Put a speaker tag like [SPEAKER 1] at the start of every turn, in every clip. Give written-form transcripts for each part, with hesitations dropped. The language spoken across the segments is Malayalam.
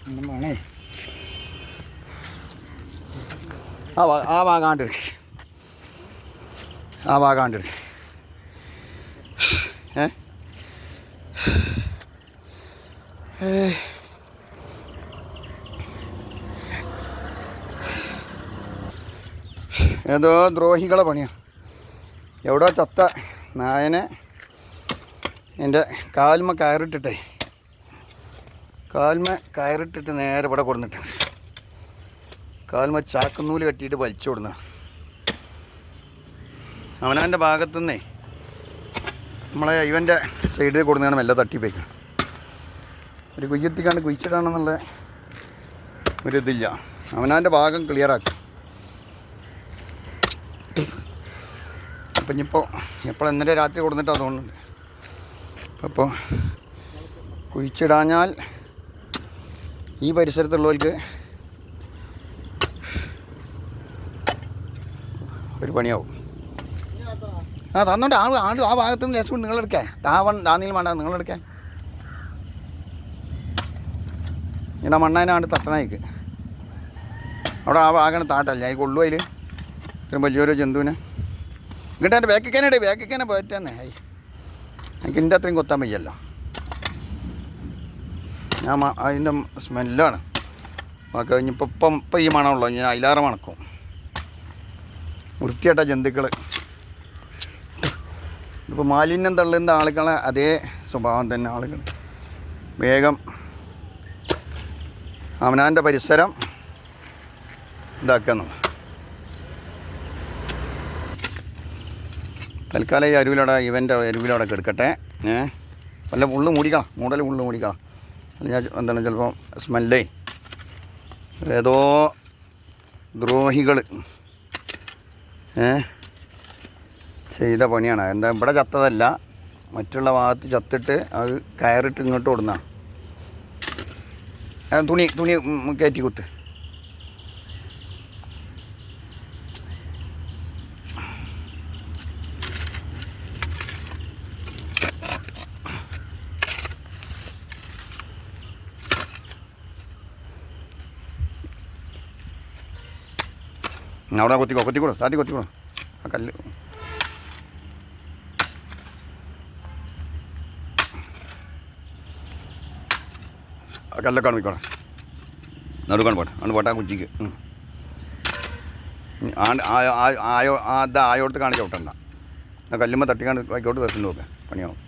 [SPEAKER 1] വേണേ ആ ഭാഗാണ്ട് ഏതോ ദ്രോഹികളെ പണിയാണ്. എവിടോ ചത്ത നായനെ എൻ്റെ കാൽമ കയറിട്ടിട്ട് നേരെ ഇവിടെ കൊടുന്നിട്ട് കാൽമ ചാക്കുന്നൂല് കെട്ടിയിട്ട് വലിച്ചു കൊടുന്ന അവനാൻ്റെ ഭാഗത്തുനിന്നേ നമ്മളെ ഇവൻ്റെ സൈഡിൽ കൊടുന്നാണ് മെല്ലെ തട്ടിപ്പോയിക്കണം. ഒരു കുയ്യെത്തിക്കാണ്ട് കുഴിച്ചിടാണെന്നുള്ള ഒരിതില്ല. അവനാൻ്റെ ഭാഗം ക്ലിയറാക്കും. അപ്പം ഇനിയിപ്പോൾ ഇന്നലെ രാത്രി കൊടുത്തിട്ട് അതുകൊണ്ടുണ്ട്. അപ്പോൾ കുഴിച്ചിടാഞ്ഞാൽ ഈ പരിസരത്തുള്ളവർക്ക് ഒരു പണിയാവും. തന്നോണ്ട് ആണ്ട് ആ ഭാഗത്തുനിന്ന് ലേശം കൊണ്ട് നിങ്ങളെടുക്കേ. താന്നീലും വേണ്ട, നിങ്ങളെടുക്കേ. ഇവിടെ മണ്ണാനാണ്ട് തട്ടണയ്ക്ക് അവിടെ ആ ഭാഗമാണ് താട്ടല്ല. അതിൽ കൊള്ളു അതിൽ ഇത്രയും വലിയൊരു ജന്തുവിനെ ഇങ്ങോട്ട് എൻ്റെ ബാക്കിക്കാനെ പോയിട്ടേ. എനിക്ക് എൻ്റെ അത്രയും കൊത്താൻ വയ്യല്ലോ. ഞാൻ അതിൻ്റെ സ്മെല്ലാണ് കഴിഞ്ഞിപ്പോൾ ഇപ്പം ഈ മണമുള്ളൂ. ഞാൻ അതിലാറെ മണക്കും. വൃത്തിയായിട്ട ജന്തുക്കൾ. ഇപ്പോൾ മാലിന്യം തള്ളുന്ന ആളുകളെ അതേ സ്വഭാവം തന്നെ. ആളുകൾ വേഗം അവനാൻ്റെ പരിസരം ഇതാക്കുന്നു. തൽക്കാലം ഈ ഇവൻ്റെ അരുവിലവിടെ കെടുക്കട്ടെ. വല്ല ഉള്ളു മൂടിക്കണം, ഉള്ളു മൂടിക്കണം. അല്ലെങ്കിൽ എന്താണ് ചിലപ്പോൾ സ്മെല്ലേ ഏതോ ദ്രോഹികൾ ചെയ്ത പണിയാണ്. എന്താ ഇവിടെ ചത്തതല്ല, മറ്റുള്ള ഭാഗത്ത് ചത്തിട്ട് അത് കയറിട്ട് ഇങ്ങോട്ട് കൊടുന്ന തുണി കയറ്റി കുത്ത്. അവിടെ കൊത്തിക്കോളൂ താത്തി കൊത്തിക്കോളൂ. ആ കല്ല് ആ കല്ലൊക്കെ നോക്കിക്കോളാം. നടുക്കാണ് പോട്ടെ ആ കുച്ചിക്ക് ആയോടത്ത് കാണിച്ച് ചവിട്ടണ്ട. ആ കല്ലുമ്പോൾ തട്ടിക്കാണ്ട് ആയിക്കോട്ട് വെച്ചിട്ട് നോക്കുക, പണിയാവും.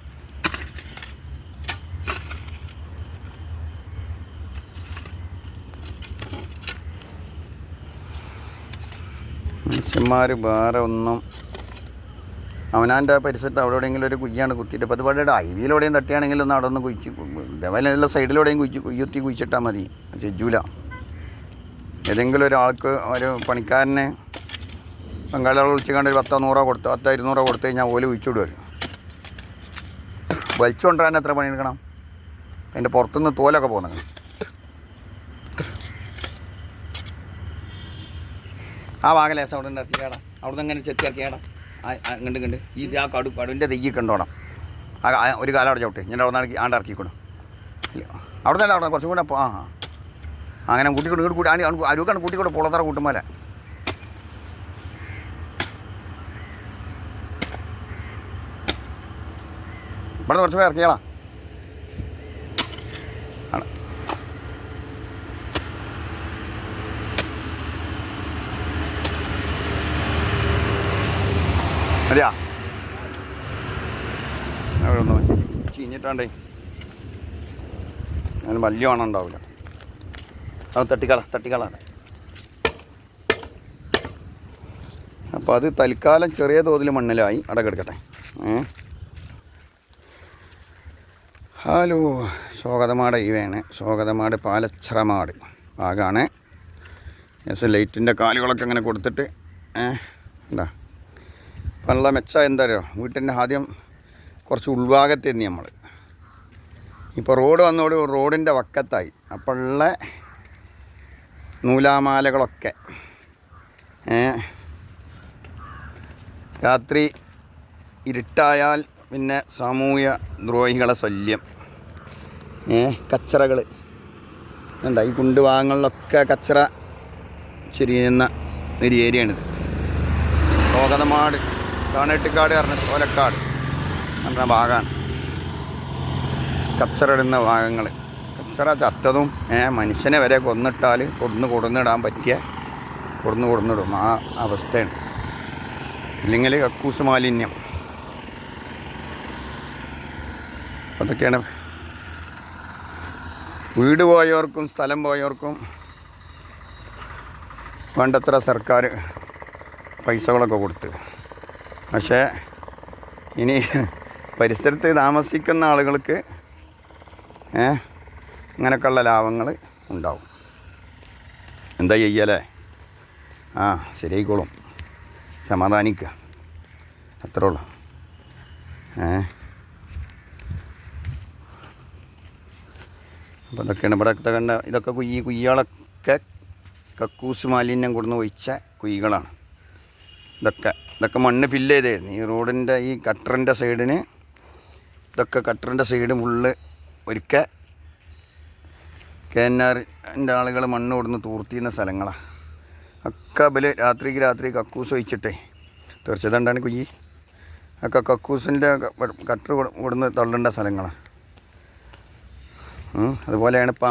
[SPEAKER 1] മനുഷ്യന്മാർ വേറെ ഒന്നും അവനാൻ്റെ പരിസരത്ത് അവിടെ എവിടെയെങ്കിലും ഒരു കുയ്യാണ് കുത്തിയിട്ട് ഇപ്പോൾ അതുപോലെ ഐവിയിലൂടെയും തട്ടിയാണെങ്കിലും ഒന്ന് അവിടെ ഒന്ന് കുഴിച്ച് ഇതേപോലെ എല്ലാ സൈഡിലൂടെയും കുഴിച്ചിട്ടാൽ മതി. ചെജ്ജൂല. ഏതെങ്കിലും ഒരാൾക്ക് ഒരു പണിക്കാരനെ പങ്കാളികളെ വിളിച്ചുകൊണ്ട് ഒരു 10-100 കൊടുത്ത് 10-200 കൊടുത്തു കഴിഞ്ഞാൽ ഓല് കുഴിച്ചിടുക. വലിച്ചുകൊണ്ടുവരാൻ എത്ര പണിയെടുക്കണം? അതിൻ്റെ പുറത്തുനിന്ന് തോലൊക്കെ പോകുന്നത്. ആ ഭാഗലേശം അവിടെ നിന്ന് ഇറക്കിയാടാ. അവിടെ നിന്ന് അങ്ങനെ ചെത്തി ഇറക്കിയാടാ. കണ്ട് ഈ ആ കടുവിൻ്റെ തെയ്യ് കണ്ടോണം. ഒരു കാലം അവിടെ ചവിട്ടെ. ഞാൻ അവിടെ നിന്ന് ആണ്ട് ഇറക്കിക്കൊടും. അവിടെ തന്നെ അവിടെ കുറച്ചും കൂടെ അങ്ങനെ കൂട്ടിക്കൊണ്ട് ഇങ്ങോട്ട് കൂട്ടി അരുക്കാണ് കൂട്ടിക്കൂടെ പൊളത്തറ കൂട്ടുമ്പോലെ. ഇവിടെ കുറച്ച് പോയി ഇറക്കിയാളാ. അതെയാ അവിടെ ഒന്ന് ചീഞ്ഞിട്ടാണ്ടേ അതിന് വലിയ മണം ഉണ്ടാവില്ല. അത് തട്ടിക്കളാണ്. അപ്പോൾ അത് തൽക്കാലം ചെറിയ തോതിൽ മണ്ണിലായി അവിടെ കിടക്കട്ടെ. ഹലോ, സ്വാഗതമാട് ഇവയാണ്. സ്വാഗതമാട് പാലച്ചിറമാട് ഭാഗമാണ്. ലൈറ്റിൻ്റെ കാലുകളൊക്കെ അങ്ങനെ കൊടുത്തിട്ട് എന്താ നല്ല മെച്ചം എന്താ അറിയോ, വീട്ടിൻ്റെ ആദ്യം കുറച്ച് ഉൾഭാഗത്തെത്തി നമ്മൾ. ഇപ്പോൾ റോഡ് വന്നോട് റോഡിൻ്റെ വക്കത്തായി. അപ്പോഴുള്ള നൂലാമാലകളൊക്കെ രാത്രി ഇരുട്ടായാൽ പിന്നെ സാമൂഹ്യ ദ്രോഹികളെ ശല്യം, കച്ചറകൾ ഉണ്ട്. ഈ കുണ്ട് ഭാഗങ്ങളിലൊക്കെ കച്ചറ ചെരിയുന്ന ഒരു ഏരിയയാണിത്. കോകതമാട് താണേട്ടിക്കാട് പറഞ്ഞ ചോലക്കാട് എന്ന ഭാഗമാണ് കച്ചറ ഇടുന്ന ഭാഗങ്ങൾ. കച്ചറ ചത്തതും മനുഷ്യനെ വരെ കൊന്നിട്ടാൽ കൊടുന്നിടാൻ പറ്റിയ കൊടുന്നിടും ആ അവസ്ഥയാണ്. ഇല്ലെങ്കിൽ കക്കൂസ് മാലിന്യം. അതൊക്കെയാണ്. വീട് പോയവർക്കും സ്ഥലം പോയവർക്കും വേണ്ടത്ര സർക്കാർ പൈസകളൊക്കെ കൊടുത്ത്. പക്ഷേ ഇനി പരിസരത്ത് താമസിക്കുന്ന ആളുകൾക്ക് ഇങ്ങനെയൊക്കെയുള്ള ലാഭങ്ങൾ ഉണ്ടാവും. എന്താ ചെയ്യലേ? ശരിയായിക്കോളും. സമാധാനിക്കുക, അത്രേ ഉള്ളൂ. അപ്പോൾ ഇതൊക്കെയാണ് ഇവിടെയൊക്കെ കണ്ട. ഇതൊക്കെ കുയ്യാളൊക്കെ കക്കൂസ് മാലിന്യം കൊടുന്ന് ഒഴിച്ച കുഴികളാണ്. ഇതൊക്കെ മണ്ണ് ഫില്ല് ചെയ്തായിരുന്നു. ഈ റോഡിൻ്റെ ഈ കട്ടറിൻ്റെ സൈഡിന് ഇതൊക്കെ കട്ടറിൻ്റെ സൈഡ് ഫുള്ള് ഒരിക്കൽ KNRൻ്റെ ആളുകൾ മണ്ണ് കൊടുന്ന് തൂർത്തിയുന്ന സ്ഥലങ്ങളാണ്. ഒക്കെ രാത്രി കക്കൂസ് ഒഴിച്ചിട്ടേ തീർച്ചയായിട്ടുണ്ടാണ് കുയ്യി. ഒക്കെ കക്കൂസിൻ്റെ കട്ടർ കൊടുന്ന് തള്ളേണ്ട സ്ഥലങ്ങളാണ്. അതുപോലെയാണ് ഇപ്പോൾ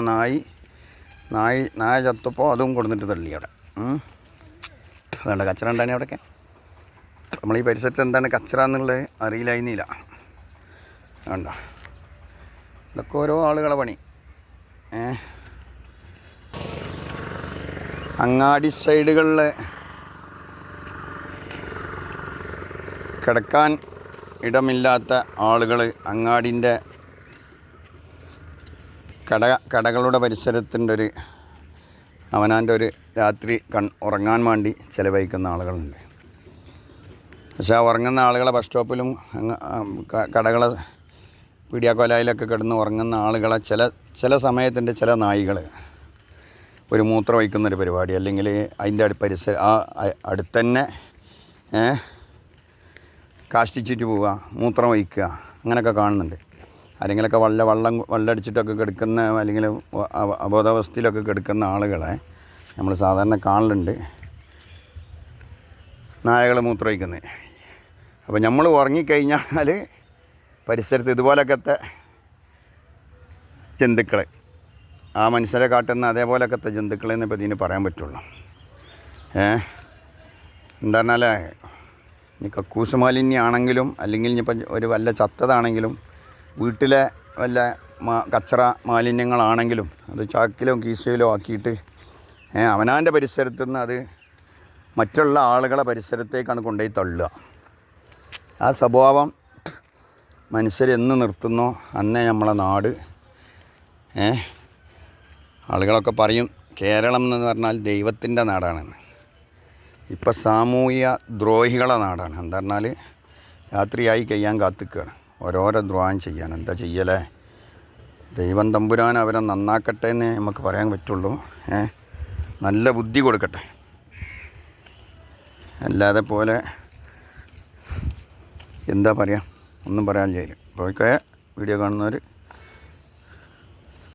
[SPEAKER 1] നായ ചത്തപ്പോൾ അതും കൊടുത്തിട്ട് തള്ളി അവിടെ. അതുകൊണ്ട് കച്ചറ ഉണ്ടായി അവിടെയൊക്കെ. നമ്മളീ പരിസരത്ത് എന്താണ് കച്ചറ എന്നുള്ളത് അറിയില്ലായിരുന്നില്ല. വേണ്ട, ഇതൊക്കെ ഓരോ ആളുകളെ പണി. അങ്ങാടി സൈഡുകളിൽ കിടക്കാൻ ഇടമില്ലാത്ത ആളുകൾ അങ്ങാടിൻ്റെ കടകളുടെ പരിസരത്തിൻ്റെ അവനാൻ്റെ ഒരു രാത്രി ഉറങ്ങാൻ വേണ്ടി ചിലവഴിക്കുന്ന ആളുകളുണ്ട്. പക്ഷേ ആ ഉറങ്ങുന്ന ആളുകളെ ബസ് സ്റ്റോപ്പിലും കടകളെ പീഡിയാക്കോലായിലൊക്കെ കിടന്ന് ഉറങ്ങുന്ന ആളുകളെ ചില സമയത്തിൻ്റെ ചില നായികൾ ഒരു മൂത്രം ഒഴിക്കുന്നൊരു പരിപാടി, അല്ലെങ്കിൽ അതിൻ്റെ അടുത്തന്നെ കാഷ്ടിച്ചിട്ട് പോവുക, മൂത്രം ഒഴിക്കുക, അങ്ങനെയൊക്കെ കാണുന്നുണ്ട്. ആരെങ്കിലുമൊക്കെ വെള്ളമടിച്ചിട്ടൊക്കെ കിടക്കുന്ന, അല്ലെങ്കിൽ അബോധാവസ്ഥയിലൊക്കെ കിടക്കുന്ന ആളുകളെ നമ്മൾ സാധാരണ കാണലുണ്ട്, നായകൾ മൂത്രമൊഴിക്കുന്നത്. അപ്പോൾ നമ്മൾ ഉറങ്ങിക്കഴിഞ്ഞാൽ പരിസരത്ത് ഇതുപോലൊക്കത്തെ ജന്തുക്കൾ, ആ മനുഷ്യരെ കാട്ടുന്ന അതേപോലൊക്കത്തെ ജന്തുക്കളെന്ന് ഇപ്പോൾ ഇതിന് പറയാൻ പറ്റുള്ളൂ. എന്താ പറഞ്ഞാൽ ഇനി കക്കൂസ് മാലിന്യമാണെങ്കിലും, അല്ലെങ്കിൽ ഇനിയിപ്പം ഒരു വല്ല ചത്തതാണെങ്കിലും, വീട്ടിലെ വല്ല കച്ചറ മാലിന്യങ്ങളാണെങ്കിലും അത് ചാക്കിലോ കീശയിലോ ആക്കിയിട്ട് അവനാൻ്റെ പരിസരത്തു നിന്ന് അത് മറ്റുള്ള ആളുകളെ പരിസരത്തേക്കാണ് കൊണ്ടുപോയി തള്ളുക. ആ സ്വഭാവം മനുഷ്യരെന്ന് നിർത്തുന്നോ അന്നേ നമ്മളെ നാട് ആളുകളൊക്കെ പറയും കേരളം എന്ന് പറഞ്ഞാൽ ദൈവത്തിൻ്റെ നാടാണെന്ന്. ഇപ്പം സാമൂഹ്യ ദ്രോഹികളെ നാടാണ്. എന്താ പറഞ്ഞാൽ രാത്രിയായി കഴിയാൻ കാത്തിക്കുകയാണ്, ഓരോരോ ദ്രോഹം ചെയ്യാൻ. എന്താ ചെയ്യലേ? ദൈവം തമ്പുരാൻ അവരെ നന്നാക്കട്ടെ എന്നേ നമുക്ക് പറയാൻ പറ്റുള്ളൂ. നല്ല ബുദ്ധി കൊടുക്കട്ടെ. അല്ലാതെ പോലെ എന്താ പറയുക, ഒന്നും പറയാൻ ചെയ്യില്ല. അപ്പോൾ വീഡിയോ കാണുന്നവർ